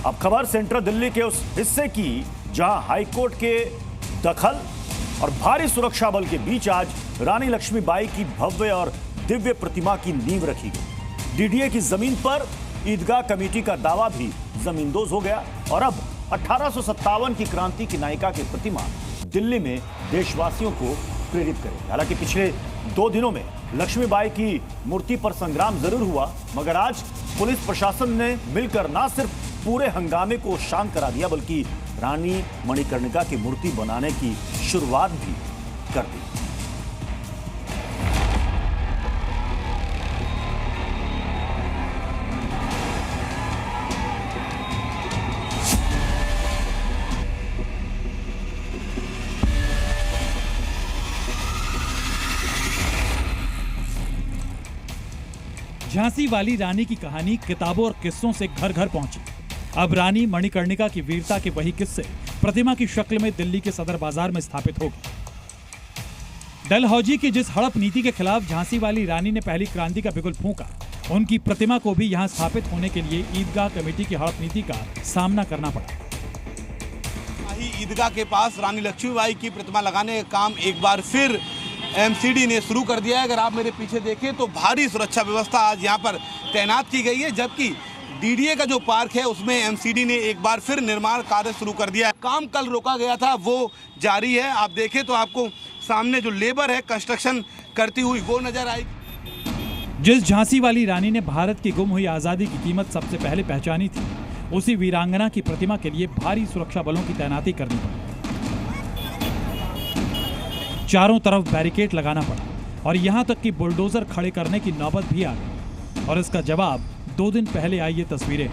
अब खबर सेंट्रल दिल्ली के उस हिस्से की जहां हाईकोर्ट के दखल और भारी सुरक्षा बल के बीच आज रानी लक्ष्मीबाई की भव्य और दिव्य प्रतिमा की नींव रखी गई। डीडीए की जमीन पर ईदगाह कमेटी का दावा भी जमींदोज हो गया और अब 1857 की क्रांति की नायिका की प्रतिमा दिल्ली में देशवासियों को प्रेरित करेगी। हालांकि पिछले 2 दिनों में लक्ष्मीबाई की मूर्ति पर संग्राम जरूर हुआ, मगर आज पुलिस प्रशासन ने मिलकर न सिर्फ पूरे हंगामे को शांत करा दिया, बल्कि रानी मणिकर्णिका की मूर्ति बनाने की शुरुआत भी कर दी। झांसी वाली रानी की कहानी किताबों और किस्सों से घर घर पहुंची। अब रानी मणिकर्णिका की वीरता के वही किस्से प्रतिमा की शक्ल में दिल्ली के सदर बाजार में स्थापित होगी। डलहौजी की जिस हड़प नीति के खिलाफ झांसी वाली रानी ने पहली क्रांति का बिगुल फूंका, उनकी प्रतिमा को भी यहां स्थापित होने के लिए ईदगाह कमेटी की हड़प नीति का सामना करना पड़ा। ईदगाह के पास रानी लक्ष्मीबाई की प्रतिमा लगाने का काम एक बार फिर एमसीडी ने शुरू कर दिया है। अगर आप मेरे पीछे देखें तो भारी सुरक्षा व्यवस्था आज यहाँ पर तैनात की गई है, जबकि डीडीए का जो पार्क है उसमें एमसीडी ने एक बार फिर निर्माण कार्य शुरू कर दिया है। काम कल रोका गया था, वो जारी है। आप देखें तो आपको सामने जो लेबर है कंस्ट्रक्शन करती हुई वो नजर आएगी। जिस झांसी वाली रानी ने भारत की गुम हुई आजादी की कीमत सबसे पहले पहचानी थी, उसी वीरांगना की प्रतिमा के लिए भारी सुरक्षा बलों की तैनाती करनी पड़ी। चारों तरफ बैरिकेड लगाना पड़ा और यहां तक कि बुलडोजर खड़े करने की नौबत भी आ गई। और इसका जवाब 2 दिन पहले आई ये तस्वीरें।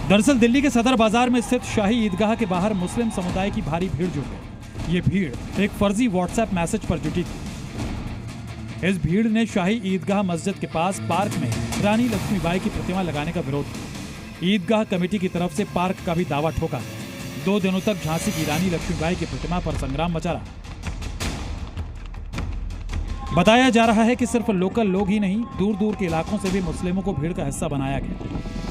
दरअसल दिल्ली के सदर बाजार में स्थित शाही ईदगाह के बाहर मुस्लिम समुदाय की भारी भीड़ जुट गई। ये भीड़ एक फर्जी व्हाट्सएप मैसेज पर जुटी थी। इस भीड़ ने शाही ईदगाह मस्जिद के पास पार्क में रानी लक्ष्मीबाई की प्रतिमा लगाने का विरोध किया। ईदगाह कमेटी की तरफ से पार्क का भी दावा ठोका। 2 दिनों तक झांसी की रानी लक्ष्मीबाई की प्रतिमा पर संग्राम मचा रहा। बताया जा रहा है कि सिर्फ लोकल लोग ही नहीं, दूर दूर के इलाकों से भी मुस्लिमों को भीड़ का हिस्सा बनाया गया।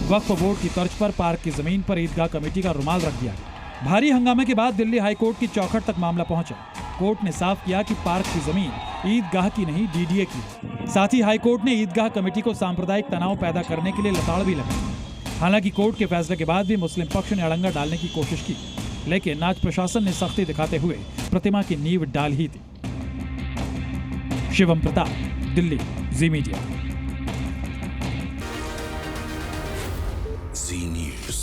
वक्फ बोर्ड की तर्ज पर पार्क की जमीन पर ईदगाह कमेटी का रुमाल रख दिया गया। भारी हंगामे के बाद दिल्ली हाई कोर्ट की चौखट तक मामला पहुंचा। कोर्ट ने साफ किया कि पार्क की जमीन ईदगाह की नहीं, डीडीए की। साथ ही हाई कोर्ट ने ईदगाह कमेटी को सांप्रदायिक तनाव पैदा करने के लिए लताड़ भी लगाई। हालांकि कोर्ट के फैसले के बाद भी मुस्लिम पक्ष ने अड़ंगा डालने की कोशिश की, लेकिन आज प्रशासन ने सख्ती दिखाते हुए प्रतिमा की नींव डाल ही दी। शिवम प्रताप, दिल्ली, जी मीडिया। जी न्यूज़।